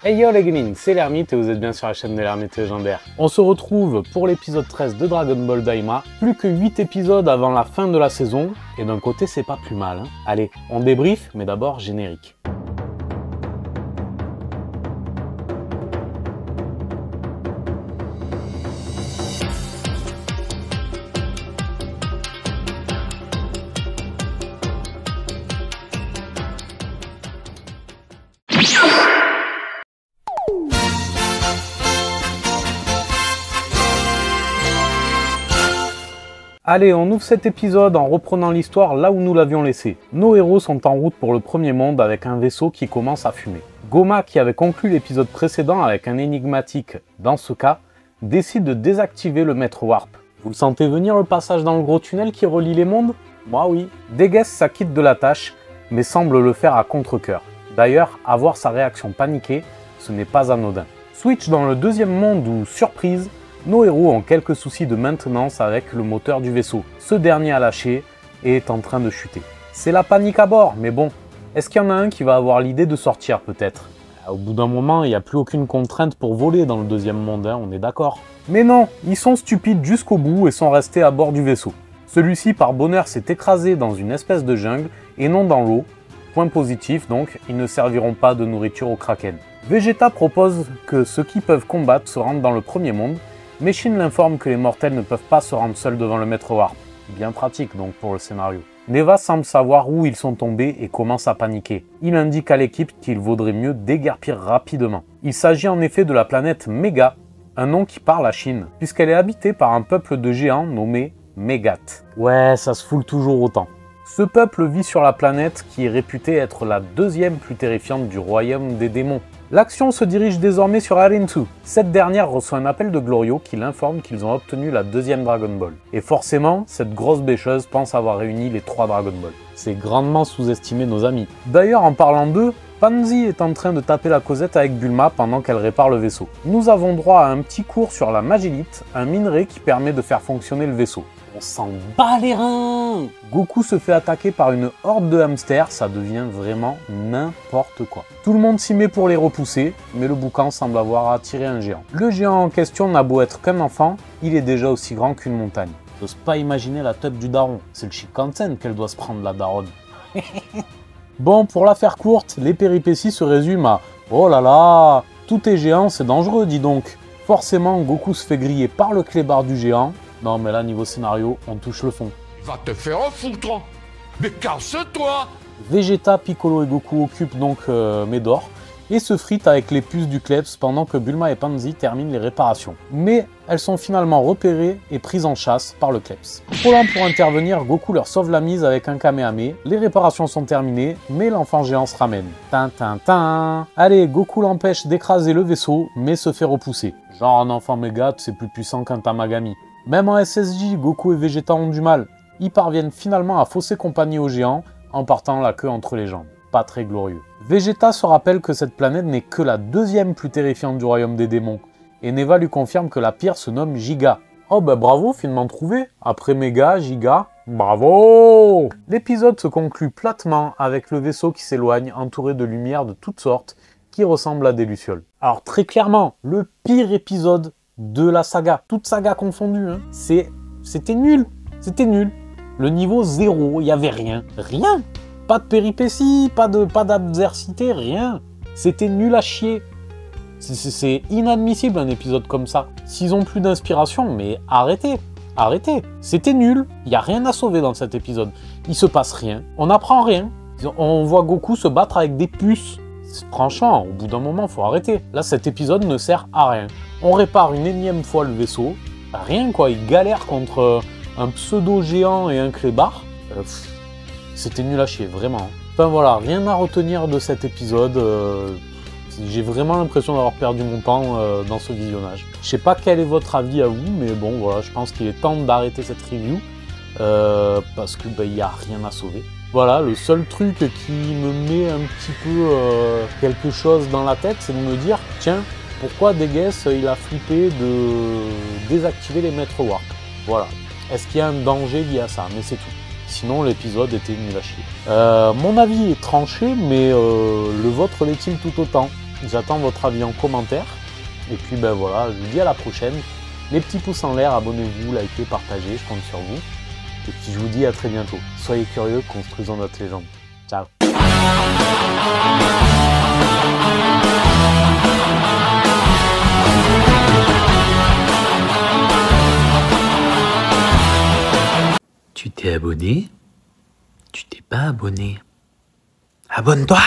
Hey yo les gaming, c'est l'Ermite et vous êtes bien sur la chaîne de l'Ermite légendaire. On se retrouve pour l'épisode 13 de Dragon Ball Daima. Plus que 8 épisodes avant la fin de la saison, et d'un côté c'est pas plus mal. Allez, on débrief, mais d'abord générique. Allez, on ouvre cet épisode en reprenant l'histoire là où nous l'avions laissé. Nos héros sont en route pour le premier monde avec un vaisseau qui commence à fumer. Goma, qui avait conclu l'épisode précédent avec un énigmatique dans ce cas, décide de désactiver le maître Warp. Vous le sentez venir le passage dans le gros tunnel qui relie les mondes? Moi oui. Dégès s'acquitte de la tâche, mais semble le faire à contre-cœur. D'ailleurs, à voir sa réaction paniquée, ce n'est pas anodin. Switch dans le deuxième monde où, surprise, nos héros ont quelques soucis de maintenance avec le moteur du vaisseau. Ce dernier a lâché et est en train de chuter. C'est la panique à bord, mais bon, est-ce qu'il y en a un qui va avoir l'idée de sortir peut-être? Au bout d'un moment, il n'y a plus aucune contrainte pour voler dans le deuxième monde, hein, on est d'accord. Mais non, ils sont stupides jusqu'au bout et sont restés à bord du vaisseau. Celui-ci, par bonheur, s'est écrasé dans une espèce de jungle et non dans l'eau. Point positif donc, ils ne serviront pas de nourriture au Kraken. Vegeta propose que ceux qui peuvent combattre se rendent dans le premier monde, mais Shin l'informe que les mortels ne peuvent pas se rendre seuls devant le maître Warp. Bien pratique donc pour le scénario. Neva semble savoir où ils sont tombés et commence à paniquer. Il indique à l'équipe qu'il vaudrait mieux déguerpir rapidement. Il s'agit en effet de la planète Mega, un nom qui parle à Shin, puisqu'elle est habitée par un peuple de géants nommé Megat. Ouais, ça se fout toujours autant. Ce peuple vit sur la planète qui est réputée être la deuxième plus terrifiante du royaume des démons. L'action se dirige désormais sur Arintu. Cette dernière reçoit un appel de Glorio qui l'informe qu'ils ont obtenu la deuxième Dragon Ball. Et forcément, cette grosse bêcheuse pense avoir réuni les 3 Dragon Ball. C'est grandement sous-estimé nos amis. D'ailleurs, en parlant d'eux, Pansy est en train de taper la causette avec Bulma pendant qu'elle répare le vaisseau. Nous avons droit à un petit cours sur la magélite, un minerai qui permet de faire fonctionner le vaisseau. On s'en bat les reins! Goku se fait attaquer par une horde de hamsters, ça devient vraiment n'importe quoi. Tout le monde s'y met pour les repousser, mais le boucan semble avoir attiré un géant. Le géant en question n'a beau être qu'un enfant, il est déjà aussi grand qu'une montagne. J'ose pas imaginer la tête du daron, c'est le Shinkansen qu'elle doit se prendre la daronne. Bon, pour la faire courte, les péripéties se résument à « Oh là là, tout est géant, c'est dangereux, dis donc !» Forcément, Goku se fait griller par le clébard du géant. Non mais là, niveau scénario, on touche le fond. Va te faire foutre! Mais casse-toi! Vegeta, Piccolo et Goku occupent donc Médor et se fritent avec les puces du Kleps pendant que Bulma et Pansy terminent les réparations. Mais elles sont finalement repérées et prises en chasse par le Kleps. Volant pour intervenir, Goku leur sauve la mise avec un Kamehameha. Les réparations sont terminées, mais l'enfant géant se ramène. Tintin. Allez, Goku l'empêche d'écraser le vaisseau, mais se fait repousser. Genre un enfant méga, c'est plus puissant qu'un Tamagami. Même en SSJ, Goku et Vegeta ont du mal. Ils parviennent finalement à fausser compagnie aux géants en partant la queue entre les jambes. Pas très glorieux. Vegeta se rappelle que cette planète n'est que la deuxième plus terrifiante du royaume des démons. Et Neva lui confirme que la pire se nomme Giga. Oh bah bravo, finement trouvé. Après Méga, Giga, bravo! L'épisode se conclut platement avec le vaisseau qui s'éloigne entouré de lumières de toutes sortes qui ressemblent à des lucioles. Alors très clairement, le pire épisode de la saga, toute saga confondue, hein. C'était nul, le niveau 0, il n'y avait rien, pas de péripéties, pas d'adversité, rien, c'était nul à chier, c'est inadmissible un épisode comme ça. S'ils ont plus d'inspiration, mais arrêtez, c'était nul, il n'y a rien à sauver dans cet épisode, il se passe rien, on n'apprend rien, on voit Goku se battre avec des puces. Franchement, au bout d'un moment, faut arrêter. Là, cet épisode ne sert à rien. On répare une énième fois le vaisseau. Rien quoi, il galère contre un pseudo-géant et un clébard. C'était nul à chier, vraiment. Enfin voilà, rien à retenir de cet épisode. J'ai vraiment l'impression d'avoir perdu mon temps dans ce visionnage. Je sais pas quel est votre avis à vous, mais bon, voilà, je pense qu'il est temps d'arrêter cette review. Parce que y a rien à sauver. Voilà, le seul truc qui me met un petit peu quelque chose dans la tête, c'est de me dire, tiens, pourquoi Dégès il a flippé de désactiver les maîtres Warp? Voilà. Est-ce qu'il y a un danger lié à ça? Mais c'est tout. Sinon, l'épisode était nul à chier. Mon avis est tranché, mais le vôtre l'est-il tout autant? J'attends votre avis en commentaire. Et puis ben voilà, je vous dis à la prochaine. Les petits pouces en l'air, abonnez-vous, likez, partagez, je compte sur vous. Et puis je vous dis à très bientôt. Soyez curieux, construisons notre légende. Ciao. Tu t'es abonné? Tu t'es pas abonné? Abonne-toi!